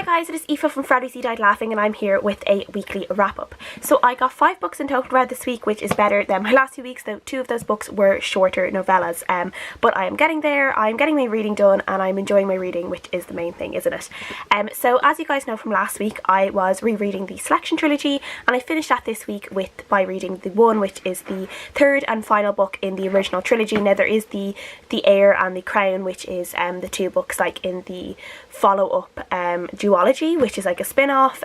Hi guys, it is Aoife from Friday's You Died Laughing, and I'm here with a weekly wrap-up. So I got 5 books in total read this week, which is better than my last 2 weeks, though 2 of those books were shorter novellas. But I am getting there, I'm getting my reading done, and I'm enjoying my reading, which is the main thing, isn't it? So as you guys know from last week, I was rereading the Selection trilogy, and I finished that this week by reading the one, which is the 3rd and final book in the original trilogy. Now there is the Heir and the Crown, which is the 2 books like in the follow-up duology, which is like a spin-off,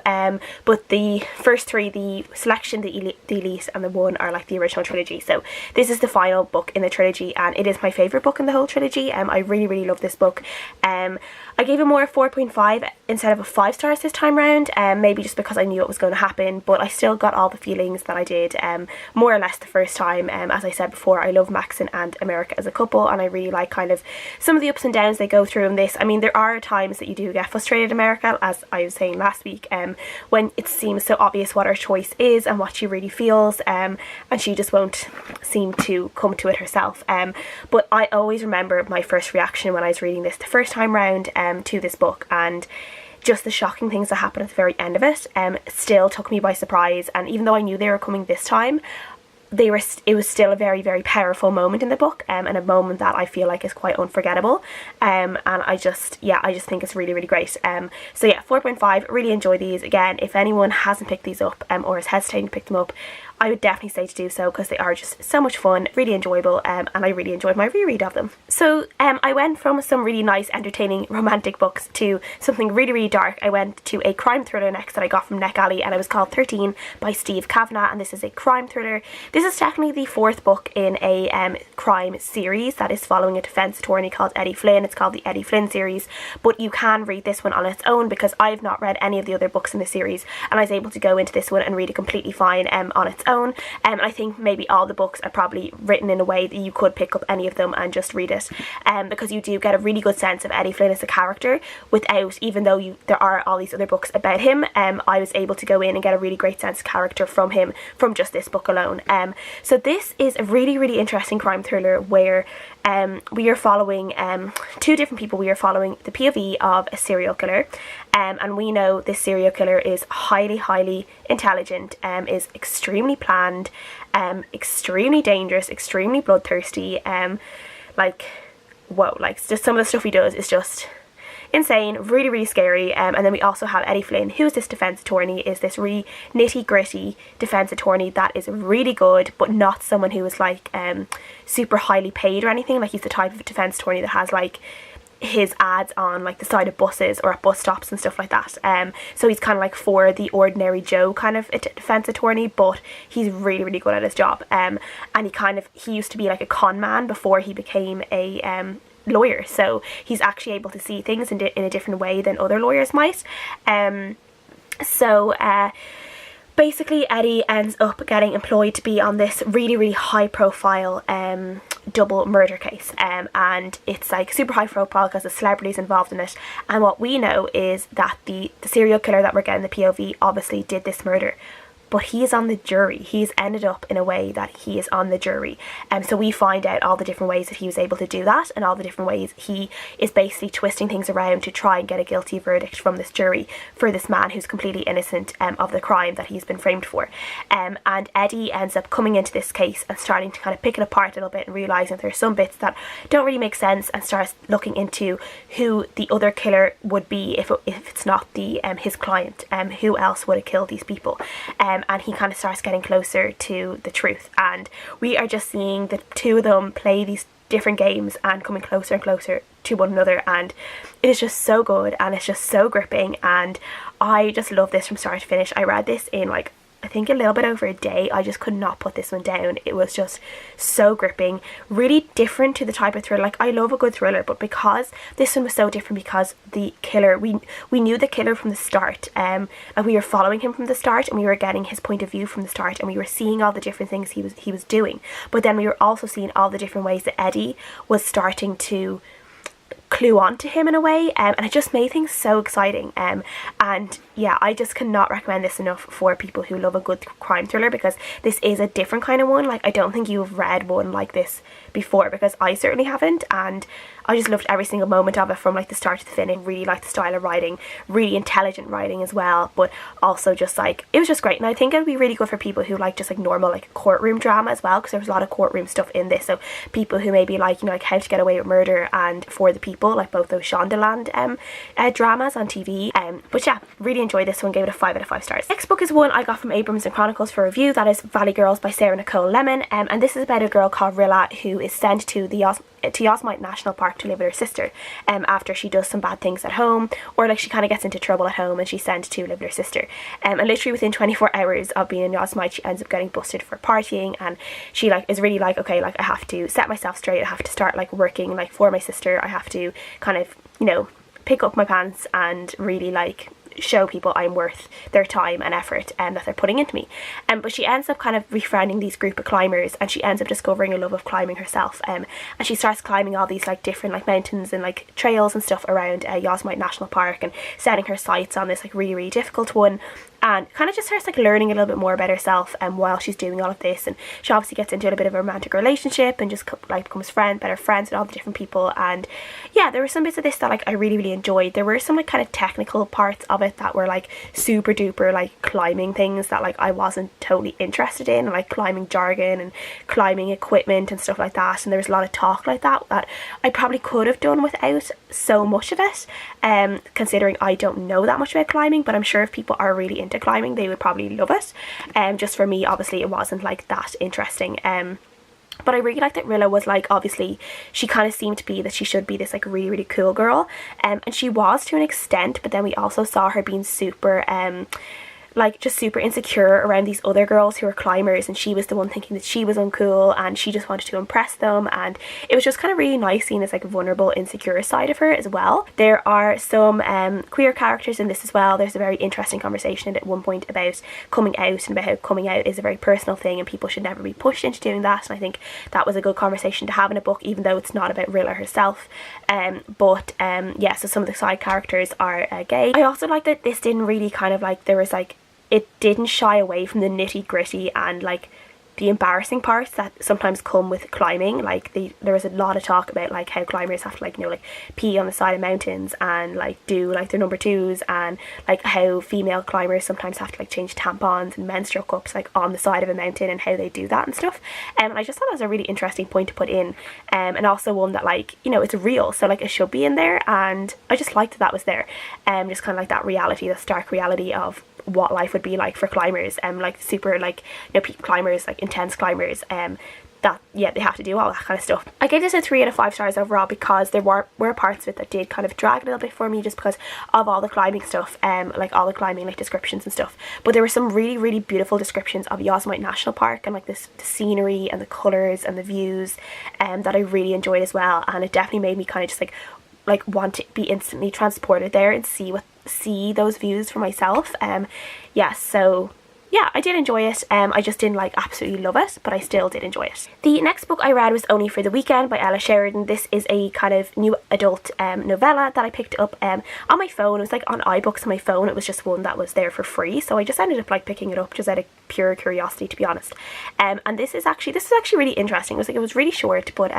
but the first 3, the Selection, the Elite and the One, are like the original trilogy. So this is the final book in the trilogy, and it is my favourite book in the whole trilogy. I really love this book. I gave it more a 4.5 instead of a 5 stars this time round, maybe just because I knew it was going to happen, but I still got all the feelings that I did more or less the first time. As I said before, I love Maxon and America as a couple, and I really like kind of some of the ups and downs they go through in this. I mean, there are times that you do get frustrated, America, as I was saying last week, when it seems so obvious what her choice is and what she really feels, and she just won't seem to come to it herself. But I always remember my first reaction when I was reading this the first time round to this book, and just the shocking things that happened at the very end of it still took me by surprise. And even though I knew they were coming this time, it was still a very powerful moment in the book, and a moment that I feel like is quite unforgettable, and I just think it's really great. So yeah, 4.5, really enjoy these. Again, if anyone hasn't picked these up or is hesitating to pick them up, I would definitely say to do so, because they are just so much fun, really enjoyable, and I really enjoyed my reread of them. So I went from some really nice, entertaining, romantic books to something really dark. I went to a crime thriller next that I got from NetGalley, and it was called 13 by Steve Cavanagh, and this is a crime thriller. This is technically the 4th book in a crime series that is following a defence attorney called Eddie Flynn. It's called the Eddie Flynn series, but you can read this one on its own, because I've not read any of the other books in the series, and I was able to go into this one and read it completely fine on its own. I think maybe all the books are probably written in a way that you could pick up any of them and just read it, because you do get a really good sense of Eddie Flynn as a character without, even though there are all these other books about him, I was able to go in and get a really great sense of character from him from just this book alone. So this is a really interesting crime thriller where we are following 2 different people. We are following the POV of a serial killer, and we know this serial killer is highly intelligent, is extremely planned, extremely dangerous, extremely bloodthirsty, like just some of the stuff he does is just insane, really scary. And then we also have Eddie Flynn, who's this defence attorney, is this really nitty-gritty defence attorney that is really good, but not someone who is like super highly paid or anything. Like, he's the type of defence attorney that has like his ads on like the side of buses or at bus stops and stuff like that. So he's kind of like for the ordinary Joe kind of a defence attorney, but he's really good at his job. And he used to be like a con man before he became a lawyer, so he's actually able to see things in a different way than other lawyers might. Basically Eddie ends up getting employed to be on this really high profile double murder case, and it's like super high profile because the celebrities involved in it. And what we know is that the serial killer that we're getting the POV obviously did this murder, but he is on the jury. He's ended up in a way that he is on the jury. So we find out all the different ways that he was able to do that, and all the different ways he is basically twisting things around to try and get a guilty verdict from this jury for this man who's completely innocent of the crime that he's been framed for. And Eddie ends up coming into this case and starting to kind of pick it apart a little bit, and realising there's some bits that don't really make sense, and starts looking into who the other killer would be if it's not his client. Who else would have killed these people? And he kind of starts getting closer to the truth, and we are just seeing the 2 of them play these different games and coming closer and closer to one another, and it is just so good, and it's just so gripping, and I just love this from start to finish. I read this in like, I think a little bit over a day. I just could not put this one down. It was just so gripping, really different to the type of thriller. Like, I love a good thriller, but because this one was so different, because the killer, we knew the killer from the start, and we were following him from the start, and we were getting his point of view from the start, and we were seeing all the different things he was doing, but then we were also seeing all the different ways that Eddie was starting to clue on to him in a way, and it just made things so exciting. And yeah, I just cannot recommend this enough for people who love a good crime thriller, because this is a different kind of one. Like, I don't think you've read one like this before, because I certainly haven't, and I just loved every single moment of it from like the start to the finish. Really liked the style of writing, really intelligent writing as well, but also just like, it was just great. And I think it would be really good for people who like just like normal like courtroom drama as well, because there was a lot of courtroom stuff in this. So people who maybe like, you know, like How to Get Away with Murder and For the People, like both those Shondaland dramas on TV. But yeah, really enjoyed this one, gave it a 5 out of 5 stars. Next book is one I got from Abrams and Chronicles for review. That is Valley Girls by Sarah Nicole Lemon, and this is about a girl called Rilla who is sent to the Yosemite National Park to live with her sister after she does some bad things at home, or like she kind of gets into trouble at home and she's sent to live with her sister, and literally within 24 hours of being in Yosemite she ends up getting busted for partying, and she like is really like, okay, like I have to set myself straight, I have to start like working like for my sister, I have to kind of, you know, pick up my pants and really like show people I'm worth their time and effort and that they're putting into me. But she ends up kind of befriending these group of climbers, and she ends up discovering a love of climbing herself, and she starts climbing all these like different like mountains and like trails and stuff around Yosemite National Park, and setting her sights on this like really, really difficult one, and kind of just starts like learning a little bit more about herself while she's doing all of this. And she obviously gets into a bit of a romantic relationship and just like becomes better friends with all the different people. And yeah, there were some bits of this that like I really, really enjoyed. There were some like kind of technical parts of it that were like super duper like climbing things that like I wasn't totally interested in, like climbing jargon and climbing equipment and stuff like that. And there was a lot of talk like that I probably could have done without so much of it, considering I don't know that much about climbing. But I'm sure if people are really into climbing they would probably love it. Just for me, obviously it wasn't like that interesting. But I really liked that Rilla was like, obviously she kind of seemed to be that she should be this like really, really cool girl, and she was to an extent, but then we also saw her being super like just super insecure around these other girls who were climbers, and she was the one thinking that she was uncool and she just wanted to impress them. And it was just kind of really nice seeing this like vulnerable, insecure side of her as well. There are some queer characters in this as well. There's a very interesting conversation at one point about coming out, and about how coming out is a very personal thing and people should never be pushed into doing that. And I think that was a good conversation to have in a book, even though it's not about Rilla herself. Yeah, so some of the side characters are gay. I also like that this didn't really kind of like, there was like, it didn't shy away from the nitty gritty and like the embarrassing parts that sometimes come with climbing. Like there was a lot of talk about like how climbers have to like, you know, like pee on the side of mountains and like do like their number twos, and like how female climbers sometimes have to like change tampons and menstrual cups like on the side of a mountain, and how they do that and stuff. And I just thought that was a really interesting point to put in, and also one that like, you know, it's real, so like it should be in there, and I just liked that was there. Just kind of like that reality, the stark reality of what life would be like for climbers, like super like, you know, peak climbers, like intense climbers, that yeah, they have to do all that kind of stuff. I gave this a 3 out of 5 stars overall, because there were parts of it that did kind of drag a little bit for me, just because of all the climbing stuff, like all the climbing like descriptions and stuff. But there were some really, really beautiful descriptions of Yosemite National Park, and like the scenery and the colours and the views that I really enjoyed as well. And it definitely made me kind of just like want to be instantly transported there and see those views for myself. Yeah, so yeah, I did enjoy it. I just didn't like absolutely love it, but I still did enjoy it. The next book I read was Only for the Weekend by Ella Sheridan. This is a kind of new adult novella that I picked up on my phone. It was like on iBooks on my phone. It was just one that was there for free, so I just ended up like picking it up just out of pure curiosity, to be honest. And this is actually really interesting. It was really short, but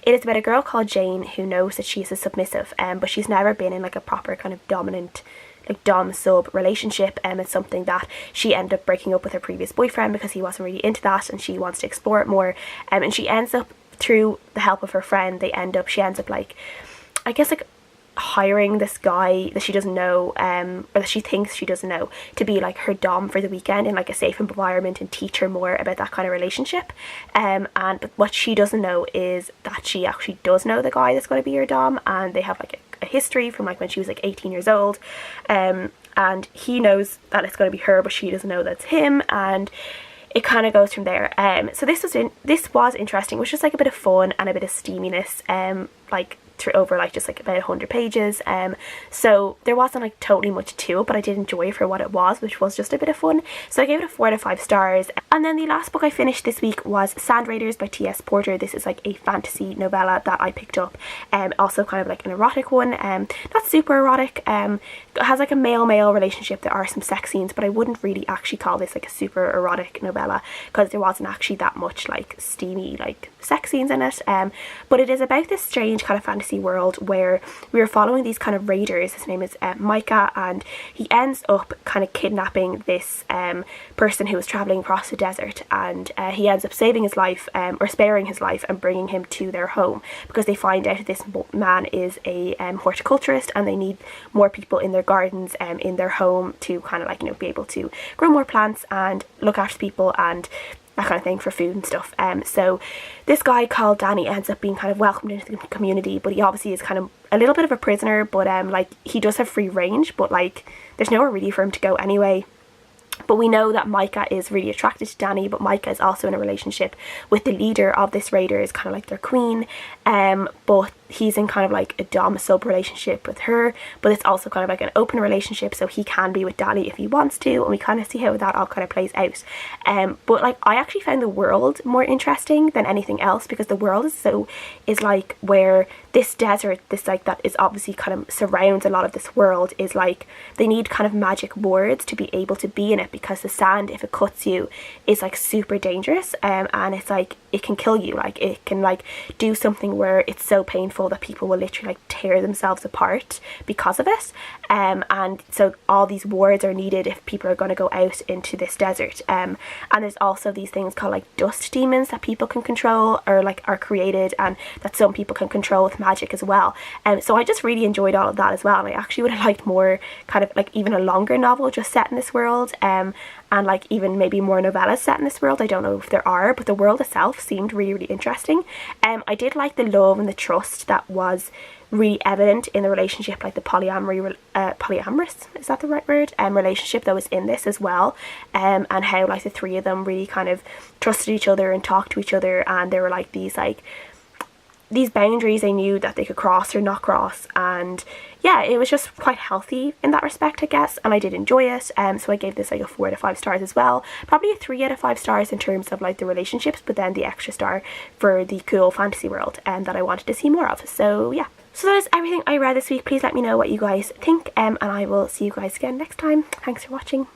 it is about a girl called Jane who knows that she's a submissive, but she's never been in like a proper kind of dominant, like dom-sub relationship. It's something that she ended up breaking up with her previous boyfriend because he wasn't really into that, and she wants to explore it more. And she ends up, through the help of her friend, she ends up like, I guess like hiring this guy that she doesn't know, or that she thinks she doesn't know, to be like her dom for the weekend in like a safe environment and teach her more about that kind of relationship. But what she doesn't know is that she actually does know the guy that's going to be her dom, and they have like a history from like when she was like 18 years old, and he knows that it's going to be her, but she doesn't know that's him, and it kind of goes from there. So this was interesting. It was just like a bit of fun and a bit of steaminess, like over like just like about 100 pages. So there wasn't like totally much to it, but I did enjoy it for what it was, which was just a bit of fun. So I gave it a 4 out of 5 stars. And then the last book I finished this week was Sand Raiders by T.S. Porter. This is like a fantasy novella that I picked up, also kind of like an erotic one, not super erotic. It has like a male-male relationship. There are some sex scenes, but I wouldn't really actually call this like a super erotic novella, because there wasn't actually that much like steamy like sex scenes in it. But it is about this strange kind of fantasy fantasy world where we were following these kind of raiders. His name is Micah, and he ends up kind of kidnapping this person who was traveling across the desert, and he ends up saving his life, or sparing his life, and bringing him to their home, because they find out that this man is a horticulturist, and they need more people in their gardens, in their home, to kind of like, you know, be able to grow more plants and look after people and that kind of thing for food and stuff. So this guy called Danny ends up being kind of welcomed into the community, but he obviously is kind of a little bit of a prisoner, but like he does have free range, but like there's nowhere really for him to go anyway. But we know that Micah is really attracted to Danny, but Micah is also in a relationship with the leader of this raider, is kind of like their queen, but he's in kind of like a dom-sub relationship with her, but it's also kind of like an open relationship, so he can be with Danny if he wants to, and we kind of see how that all kind of plays out. But like I actually found the world more interesting than anything else, because the world is like where this desert, this like that is obviously kind of surrounds a lot of this world, is like they need kind of magic wards to be able to be in it, because the sand, if it cuts you, is like super dangerous, and it's like it can kill you, like it can like do something where it's so painful that people will literally like tear themselves apart because of it, and so all these wards are needed if people are going to go out into this desert. And there's also these things called like dust demons that people can control, or like are created, and that some people can control with magic as well. So I just really enjoyed all of that as well, and I actually would have liked more kind of like even a longer novel just set in this world, and like even maybe more novellas set in this world. I don't know if there are, but the world itself seemed really, really interesting. I did like the love and the trust that was really evident in the relationship, like the polyamorous, is that the right word, relationship that was in this as well, and how like the three of them really kind of trusted each other and talked to each other, and there were like these boundaries they knew that they could cross or not cross, and yeah, it was just quite healthy in that respect, I guess, and I did enjoy it. So I gave this like a 4 out of 5 stars as well, probably a 3 out of 5 stars in terms of like the relationships, but then the extra star for the cool fantasy world that I wanted to see more of. So yeah, so that is everything I read this week. Please let me know what you guys think, and I will see you guys again next time. Thanks for watching.